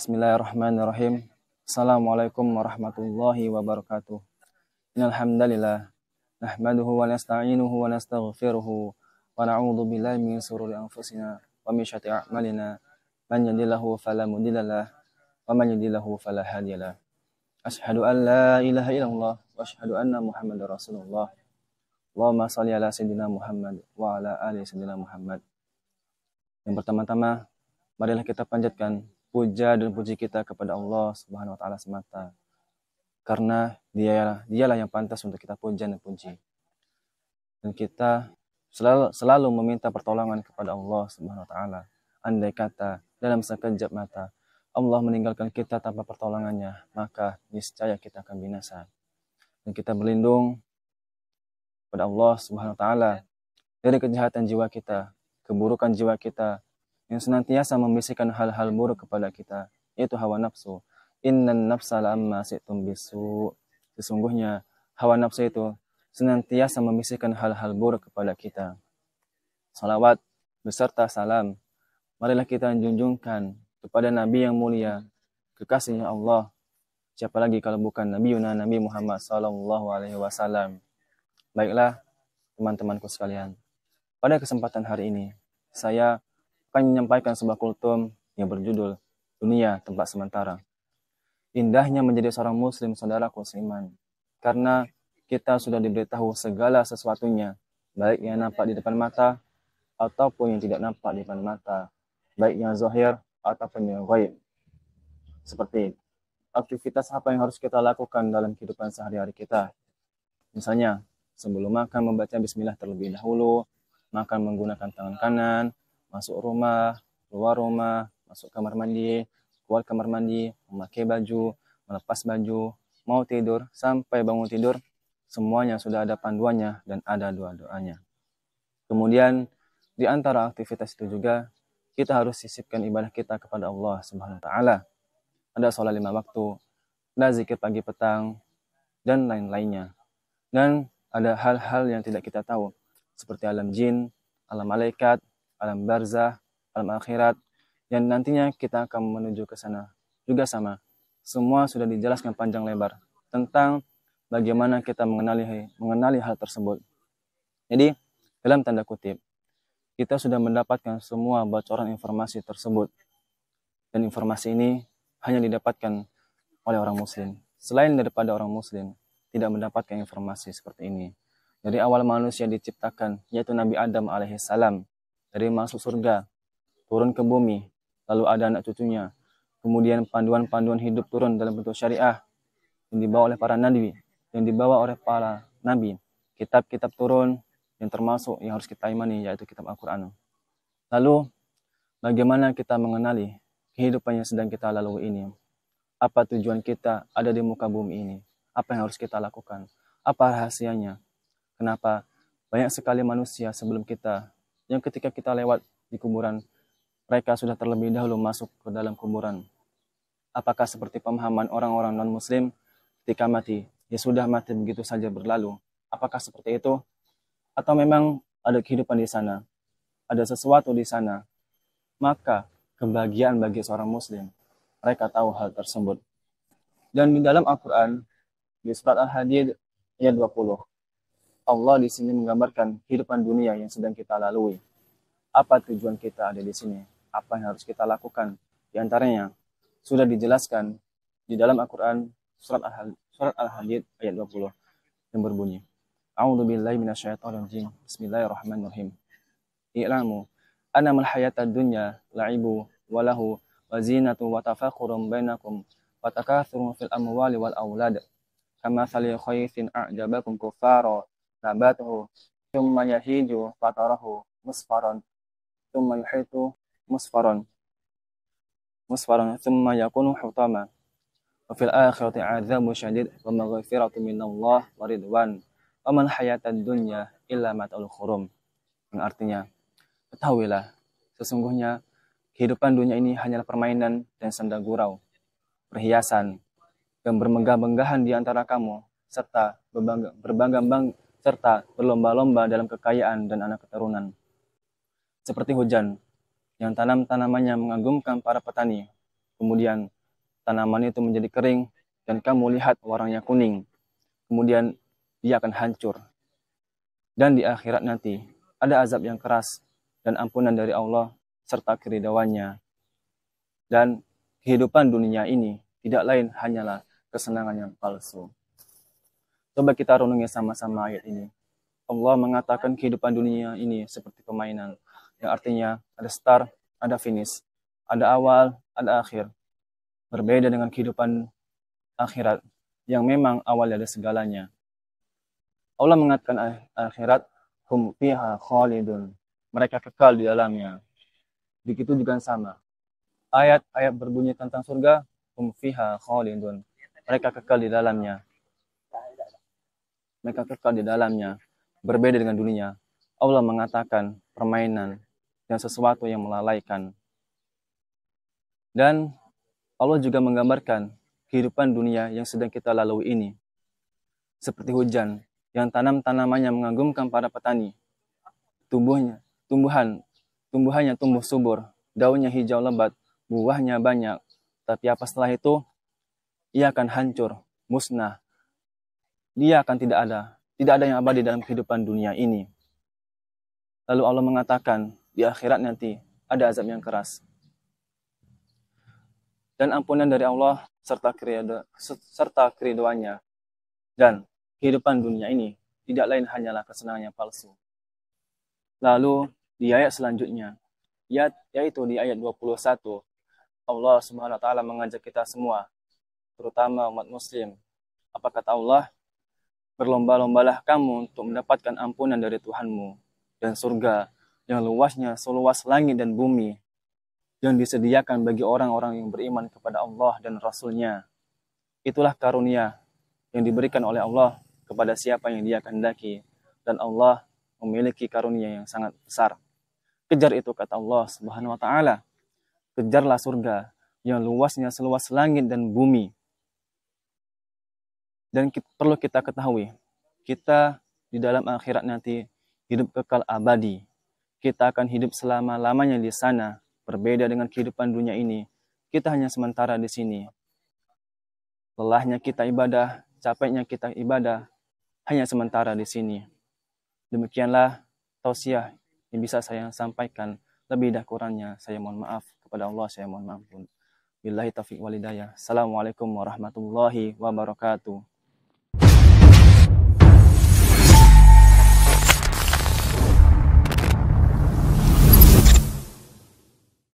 Bismillahirrahmanirrahim. Assalamualaikum warahmatullahi wabarakatuh. Innal hamdalillah nahmaduhu wa nasta'inuhu wa nastaghfiruhu wa na'udzu billahi min shururi anfusina wa min syarri a'malina. Man yahdihillahu fala mudhillalah wa man yudhlilhu fala hadiyalah. Asyhadu an la ilaha illallah wa asyhadu anna Muhammadar Rasulullah. Allahumma shalli ala sayyidina Muhammad wa ala ali sayyidina Muhammad. Yang pertama-tama, marilah kita panjatkan puja dan puji kita kepada Allah Subhanahu wa taala semata. Karena dialah yang pantas untuk kita puja dan puji. Dan kita selalu meminta pertolongan kepada Allah Subhanahu wa taala. Andai kata dalam sekejap mata Allah meninggalkan kita tanpa pertolongannya, maka niscaya kita akan binasa. Dan kita berlindung kepada Allah Subhanahu wa taala dari kejahatan jiwa kita, keburukan jiwa kita, yang senantiasa membisikkan hal-hal buruk kepada kita, yaitu hawa nafsu. Innan nafsa la'amma si'tum bisu. Sesungguhnya hawa nafsu itu senantiasa membisikkan hal-hal buruk kepada kita. Salawat beserta salam, marilah kita junjungkan kepada Nabi yang mulia, kekasihnya Allah. Siapa lagi kalau bukan Nabi Muhammad sallallahu alaihi wasallam. Baiklah teman-temanku sekalian, pada kesempatan hari ini saya akan menyampaikan sebuah kultum yang berjudul Dunia Tempat Sementara. Indahnya menjadi seorang muslim, saudaraku seiman, karena kita sudah diberitahu segala sesuatunya, baik yang nampak di depan mata ataupun yang tidak nampak di depan mata, baik yang zahir ataupun yang ghaib. Seperti aktivitas apa yang harus kita lakukan dalam kehidupan sehari-hari kita. Misalnya, sebelum makan membaca bismillah terlebih dahulu, makan menggunakan tangan kanan, masuk rumah, keluar rumah, masuk kamar mandi, keluar kamar mandi, memakai baju, melepas baju, mau tidur, sampai bangun tidur, semuanya sudah ada panduannya dan ada doa-doanya. Kemudian, di antara aktivitas itu juga, kita harus sisipkan ibadah kita kepada Allah Subhanahu wa taala. Ada sholat 5 waktu, ada zikir pagi petang, dan lain-lainnya. Dan ada hal-hal yang tidak kita tahu, seperti alam jin, alam malaikat, alam barzah, alam akhirat, yang nantinya kita akan menuju ke sana. Juga sama, semua sudah dijelaskan panjang lebar tentang bagaimana kita mengenali hal tersebut. Jadi, dalam tanda kutip, kita sudah mendapatkan semua bocoran informasi tersebut. Dan informasi ini hanya didapatkan oleh orang muslim. Selain daripada orang muslim, tidak mendapatkan informasi seperti ini. Dari awal manusia diciptakan, yaitu Nabi Adam alaihissalam, dari masuk surga, turun ke bumi, lalu ada anak cucunya. Kemudian panduan-panduan hidup turun dalam bentuk syariah yang dibawa oleh para nabi, Kitab-kitab turun yang termasuk yang harus kita imani, yaitu kitab Al-Quran. Lalu, bagaimana kita mengenali kehidupan yang sedang kita lalui ini? Apa tujuan kita ada di muka bumi ini? Apa yang harus kita lakukan? Apa rahasianya? Kenapa banyak sekali manusia sebelum kita yang ketika kita lewat di kuburan, mereka sudah terlebih dahulu masuk ke dalam kuburan. Apakah seperti pemahaman orang-orang non-muslim ketika mati, ya sudah mati begitu saja berlalu? Apakah seperti itu? Atau memang ada kehidupan di sana? Ada sesuatu di sana? Maka kebahagiaan bagi seorang muslim, mereka tahu hal tersebut. Dan di dalam Al-Quran, di surat Al-Hadid ayat 20, Allah di sini menggambarkan kehidupan dunia yang sedang kita lalui. Apa tujuan kita ada di sini? Apa yang harus kita lakukan? Di antaranya sudah dijelaskan di dalam Al-Quran surat Al-Hadid ayat 20 yang berbunyi, A'udzu billahi minasyaitonir rajim. Bismillahirrahmanirrahim. I'lamu annamal hayatad dunya la'ibu wa lahu wa zinatu wa tafakhurun bainakum wa takatsurun fil amwali wal aulad kama thali khayfin a'jabakum kuffara nabatuhu thumma yahiju fatarahu musfaran thumma yuhitu musfaran thumma yakunu hutama wa fil akhirati 'adzabu syadid wa maghfiratu minallah wa ridwan wa man hayatad dunya illa mata'ul khurum. Yang artinya, ketahuilah sesungguhnya kehidupan dunia ini hanyalah permainan dan senda gurau, perhiasan dan bermegah-megahan di antara kamu serta berlomba-lomba dalam kekayaan dan anak keturunan. Seperti hujan yang tanam-tanamannya mengagumkan para petani, kemudian tanaman itu menjadi kering dan kamu lihat warnanya kuning. Kemudian dia akan hancur. Dan di akhirat nanti ada azab yang keras dan ampunan dari Allah serta keridhaannya. Dan kehidupan dunia ini tidak lain hanyalah kesenangan yang palsu. Coba kita renungi sama-sama ayat ini. Allah mengatakan kehidupan dunia ini seperti permainan, yang artinya ada start, ada finish, ada awal, ada akhir. Berbeda dengan kehidupan akhirat, yang memang awalnya ada segalanya. Allah mengatakan akhirat, hum fiha khalidun. Mereka kekal di dalamnya. Begitu juga sama. Ayat-ayat berbunyi tentang surga, hum fiha khalidun. Mereka kekal di dalamnya. Mereka kekal di dalamnya. Berbeda dengan dunia. Allah mengatakan permainan dan sesuatu yang melalaikan. Dan Allah juga menggambarkan kehidupan dunia yang sedang kita lalui ini. Seperti hujan yang tanam-tanamannya mengagumkan para petani. Tumbuhannya tumbuh subur, daunnya hijau lebat, buahnya banyak. Tapi apa setelah itu? Ia akan hancur, musnah. Dia akan tidak ada yang abadi dalam kehidupan dunia ini. Lalu Allah mengatakan, di akhirat nanti ada azab yang keras. Dan ampunan dari Allah serta keriduannya. Dan kehidupan dunia ini tidak lain hanyalah kesenangan yang palsu. Lalu di ayat selanjutnya, yaitu di ayat 21, Allah Subhanahu wa taala mengajak kita semua, terutama umat muslim. Apa kata Allah? Berlomba-lombalah kamu untuk mendapatkan ampunan dari Tuhanmu dan surga yang luasnya seluas langit dan bumi, yang disediakan bagi orang-orang yang beriman kepada Allah dan Rasul-Nya. Itulah karunia yang diberikan oleh Allah kepada siapa yang Dia kehendaki, dan Allah memiliki karunia yang sangat besar. Kejar itu, kata Allah Subhanahu wa taala. Kejarlah surga yang luasnya seluas langit dan bumi. Dan perlu kita ketahui, kita di dalam akhirat nanti hidup kekal abadi. Kita akan hidup selama-lamanya di sana. Berbeda dengan kehidupan dunia ini, kita hanya sementara di sini. Lelahnya kita ibadah, capeknya kita ibadah, hanya sementara di sini. Demikianlah tausiah yang bisa saya sampaikan. Lebih dah kurangnya saya mohon maaf kepada Allah, saya mohon ampun. Billahi taufiq wal hidayah. Assalamualaikum warahmatullahi wabarakatuh.